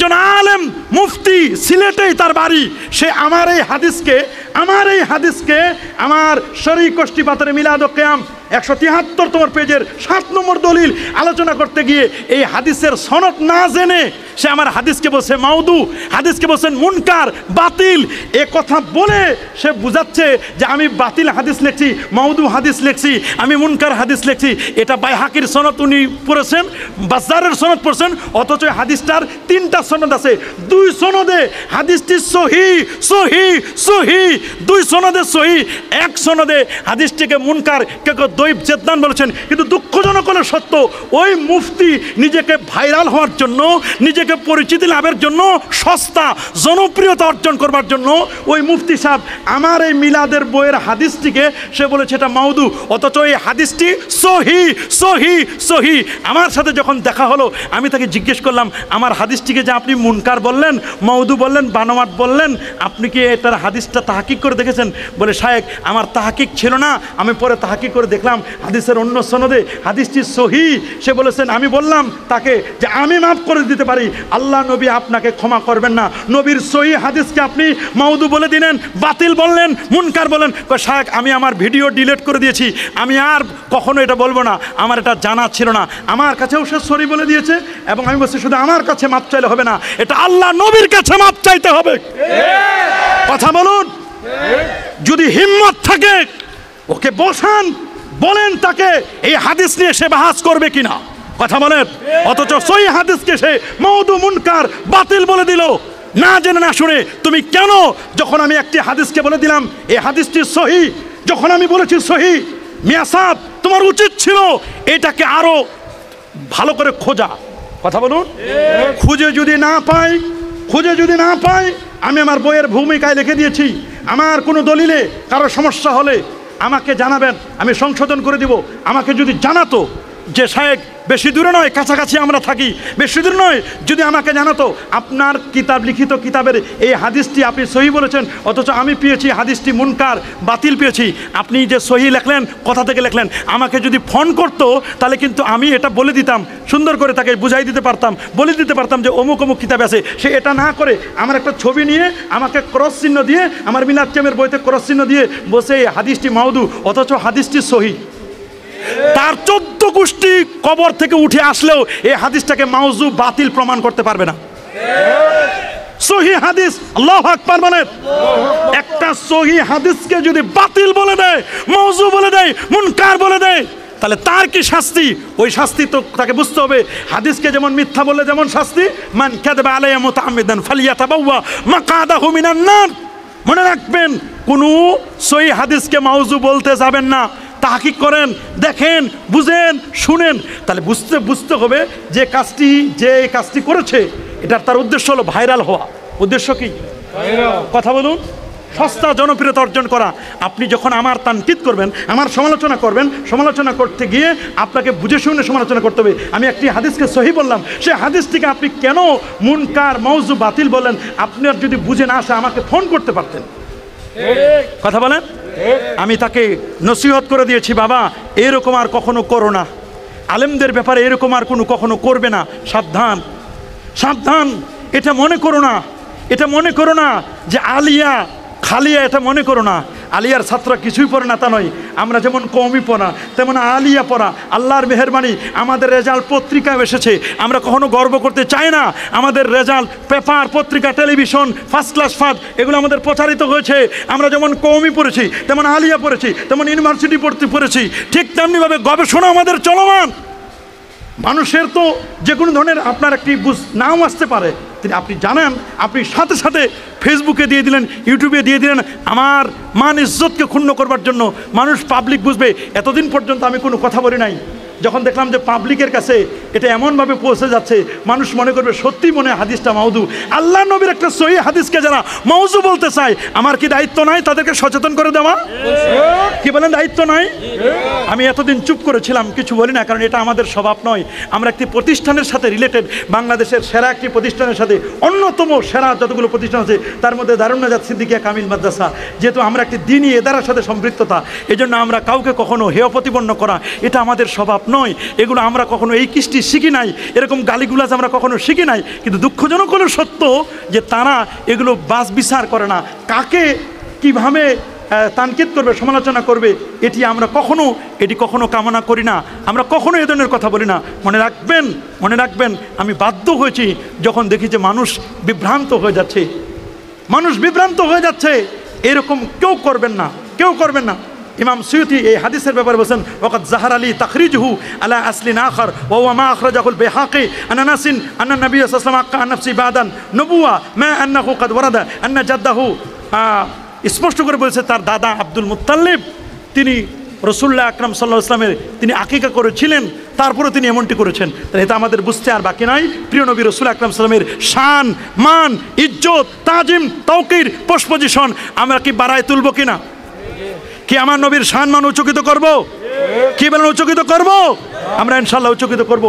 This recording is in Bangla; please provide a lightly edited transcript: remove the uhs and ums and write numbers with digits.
একজন আলেম মুফতি, সিলেটেই তার বাড়ি, সে আমার এই হাদিসকে আমার শরীহ কষ্টিপাতের মিলাদ ও কিয়াম 173 পেজের 7 নম্বর দলিল আলোচনা করতে গিয়ে এই হাদিসের সনদ না জেনে সে আমার হাদিসকে বলছে মাউদু, হাদিসকে বলছেন মুনকার, বাতিল। এ কথা বলে সে বুঝাচ্ছে যে আমি বাতিল হাদিস লিখছি, মাউদু হাদিস লিখছি, আমি মুনকার হাদিস লিখছি। এটা বাইহাকির সনদ উনি পড়েছেন, বাজ্জারের সনদ পড়ছেন, অথচ হাদিসটার 3টা সনদ আছে। 2 সনদে হাদিসটি সহিহ সহিহ সহিহ, 2 সনদে সহিহ, 1 সনদে হাদিসটিকে মুনকার কেউ দৈব জেদ্দান বলেছেন। কিন্তু দুঃখজনক হলো সত্য, ওই মুফতি নিজেকে ভাইরাল হওয়ার জন্য, নিজেকে পরিচিতি লাভের জন্য, সস্তা জনপ্রিয়তা অর্জন করবার জন্য ওই মুফতি সাহেব আমার এই মিলাদের বইয়ের হাদিসটিকে সে বলেছে এটা মাউদু, অথচ এই হাদিসটি সহিহ সহিহ সহিহ। আমার সাথে যখন দেখা হলো আমি তাকে জিজ্ঞেস করলাম, আমার হাদিসটিকে যে আপনি মুনকার বললেন, মাউদু বললেন, বানোয়াট বললেন, আপনি কি এটার হাদিসটা তাহকিক করে দেখেছেন? বলে শায়েখ আমার তাহকিক ছিল না, আমি পরে তাহকিক করে দেখলাম হাদিসের অন্য সনদে হাদিসটি সহিহ। সে বলেছেন, আমি বললাম তাকে যে আমি মাফ করে দিতে পারি, আল্লাহ নবী আপনাকে ক্ষমা করবেন না। নবীর সহিহ হাদিসকে আপনি মাউদু বলে দিলেন, বাতিল বললেন, মুনকার বললেন। শায়েখ আমি আমার ভিডিও ডিলিট করে দিয়েছি, আমি আর কখনো এটা বলবো না, আমার এটা জানা ছিল না। আমার কাছেও সে সরি বলে দিয়েছে, এবং আমি বলছি শুধু আমার কাছে মাপ চাইলে হবে না, এটা আল্লাহ নবীর কাছে মাপ চাইতে হবে। কথা বলুন, যদি হিম্মত থাকে ওকে বসান, বলেন তাকে এই হাদিস নিয়ে সে বাহাস করবে কিনা, কথা বলেন। অথচ সহিহ হাদিসকে সে মাউদু, মুনকার, বাতিল বলে দিল, না জেনে না শুনে। তুমি কেন, যখন আমি একটি হাদিসকে বলে দিলাম এই হাদিসটি সহিহ, যখন আমি বলেছি সহিহ, মিয়া সাহেব তোমার উচিত ছিল এটাকে আরো ভালো করে খোঁজা। কথা বলুন, খুঁজে যদি না পাই আমি আমার বইয়ের ভূমিকায় লিখে দিয়েছি, আমার কোনো দলিলে কারো সমস্যা হলে আমাকে জানাবেন, আমি সংশোধন করে দিব। আমাকে যদি জানাতো যে শায়েখ বেশি দূরে নয়, কাছাকাছি আমরা থাকি, বেশি দূর নয়, যদি আমাকে জানাতো আপনার লিখিত কিতাবের এই হাদিসটি আপনি সহিহ বলেছেন, অথচ আমি পেয়েছি হাদিসটি মুনকার, বাতিল পেয়েছি, আপনি যে সহিহ লেখলেন কোথা থেকে লেখলেন, আমাকে যদি ফোন করতো তাহলে কিন্তু আমি এটা বলে দিতাম, সুন্দর করে তাকে বুঝাই দিতে পারতাম, বলে দিতে পারতাম যে অমুক অমুক কিতাবে আছে। সে এটা না করে আমার একটা ছবি নিয়ে আমাকে ক্রস চিহ্ন দিয়ে, আমার মিলাদ কিয়ামের বইতে ক্রস চিহ্ন দিয়ে বসে এই হাদিসটি মাউদু, অথচ হাদিসটি সহিহ। তার 14 গোষ্ঠী কবর থেকে উঠে আসলেও এই হাদিসটাকে মাউজু, বাতিল প্রমাণ করতে পারবে না। সহিহ হাদিস, আল্লাহু আকবার বলেন, একটা সহিহ হাদিসকে যদি বাতিল বলে দেয়, মাউজু বলে দেয়, মুনকার বলে দেয়, তাহলে তার কি শাস্তি? ওই শাস্তি তো তাকে বুঝতে হবে। হাদিসকে যেমন মিথ্যা বললে যেমন শাস্তি, মান কাযাবা আলাইয়া মুতাআম্মিদান ফালিয়াতাবাওয়া মাকআদাহু মিনান নার। মনে রাখবেন, কোনো সহিহ হাদিসকে মাউজু বলতে যাবেন না। তাহকিক করেন, দেখেন, বুঝেন, শুনেন, তাহলে বুঝতে হবে যে কাজটি করেছে এটার তার উদ্দেশ্য হলো ভাইরাল হওয়া। উদ্দেশ্য কি? কথা বলুন, সস্তা জনপ্রিয়তা অর্জন করা। আপনি যখন আমার তানকিদ করবেন, আমার সমালোচনা করবেন, সমালোচনা করতে গিয়ে আপনাকে বুঝে শুনে সমালোচনা করতে হবে। আমি একটি হাদিসকে সহিহ বললাম, সেই হাদিসটিকে আপনি কেন মুনকার, মাউজু, বাতিল বললেন? আপনার যদি বুঝে না আসে আমাকে ফোন করতে পারতেন। কথা বলেন। আমি তাকে নসিহত করে দিয়েছি, বাবা এরকম আর কখনো করো না, আলেমদের ব্যাপারে এরকম আর কখনো করবে না, সাবধান সাবধান। এটা মনে করো না যে আলিয়া খালিয়া, এটা মনে করো না। আলিয়ার ছাত্র কিছুই পড়ে না তা নয়, আমরা যেমন কওমি পড়া তেমন আলিয়া পড়া। আল্লাহর মেহেরবানি আমাদের রেজাল্ট পত্রিকায় এসেছে, আমরা কখনো গর্ব করতে চাই না। আমাদের রেজাল্ট পেপার, পত্রিকা, টেলিভিশন, ফার্স্ট ক্লাস এগুলো আমাদের প্রচারিত হয়েছে। আমরা যেমন কওমি পড়েছি, তেমন আলিয়া পড়েছি, তেমন ইউনিভার্সিটি পড়েছি, ঠিক তেমনিভাবে গবেষণা আমাদের চলমান। মানুষের তো যে কোনো ধরনের আপনার একটি নাও আসতে পারে, আপনি জানেন, আপনি সাথে সাথে ফেসবুকে দিয়ে দিলেন, ইউটিউবে দিয়ে দিলেন, আমার মান ইজ্জতকে ক্ষুণ্ণ করবার জন্য। মানুষ, পাবলিক বুঝবে। এতদিন পর্যন্ত আমি কোনো কথা বলি নাই, যখন দেখলাম যে পাবলিকের কাছে এটা এমনভাবে পৌঁছে যাচ্ছে, মানুষ মনে করবে সত্যি মনে হাদিসটা মাউদু। আল্লাহ নবীর একটা সহিহ হাদিসকে যারা মাউজু বলতে চায়, আমার কি দায়িত্ব নাই তাদেরকে সচেতন করে দেওয়া? কি বলেন, দায়িত্ব নাই? আমি এতদিন চুপ করেছিলাম, কিছু বলি না, কারণ এটা আমাদের স্বভাব নয়। আমরা একটি প্রতিষ্ঠানের সাথে রিলেটেড, বাংলাদেশের সেরা একটি প্রতিষ্ঠানের সাথে, অন্যতম সেরা যতগুলো প্রতিষ্ঠান আছে তার মধ্যে দারুন নাজাত সিদ্দিকিয়া কামিল মাদ্রাসা। যেহেতু আমরা একটি দ্বীনি এদারার সাথে সম্পৃক্ততা, এই জন্য আমরা কাউকে কখনো হেয় প্রতিপন্ন করা এটা আমাদের স্বভাব নয়, এগুলো আমরা কখনো এই কৃষ্টি শিখি নাই, এরকম গালিগুলাজ আমরা কখনো শিখি নাই। কিন্তু দুঃখজনক হলো সত্য যে তারা এগুলো বাস বিচার করে না, কাকে কীভাবে তানকিদ করবে, সমালোচনা করবে, এটি কখনো কামনা করি না। আমরা কখনো এ ধরনের কথা বলি না। মনে রাখবেন আমি বাধ্য হয়েছি যখন দেখি যে মানুষ বিভ্রান্ত হয়ে যাচ্ছে, এরকম কেউ করবেন না। ইমাম সুয়ুতি এই হাদিসের ব্যাপারে বলেন, ওয়াকাদ জাহার আলী তাখরিজহু আলা আসলিন আখার ওয়া হুয়া মা আখরাজাহুল বাইহাকি আন আনাসিন আন্না নবী সাল্লাল্লাহু আলাইহি ওয়াসাল্লাম আক্কা আন নাফসি বাদান নবুওয়া মা আন্নাহু কাদ ওয়ারাদা আন্না জাদ্দাহু, স্পষ্ট করে বলেছে তার দাদা আব্দুল মুত্তালিব তিনি রাসূলুল্লাহ আকরাম সাল্লাল্লাহু আলাইহি ওয়াসাল্লামের তিনি আকিকা করেছিলেন, তারপরে তিনি এমনটি করেছেন। তাহলে এটা আমাদের বুঝতে আর বাকি নাই। প্রিয় নবী রাসূল আকরাম সাল্লামের শান, মান, ইজ্জত, তাজিম, তাওকির, পোস্ট পজিশন আমরা কি বাড়ায় তুলব কিনা? কি আমার নবীর শান মান উচ্চকিত করব? কি বলেন উচ্চকিত করব? আমরা ইনশাআল্লাহ উচ্চকিত করব।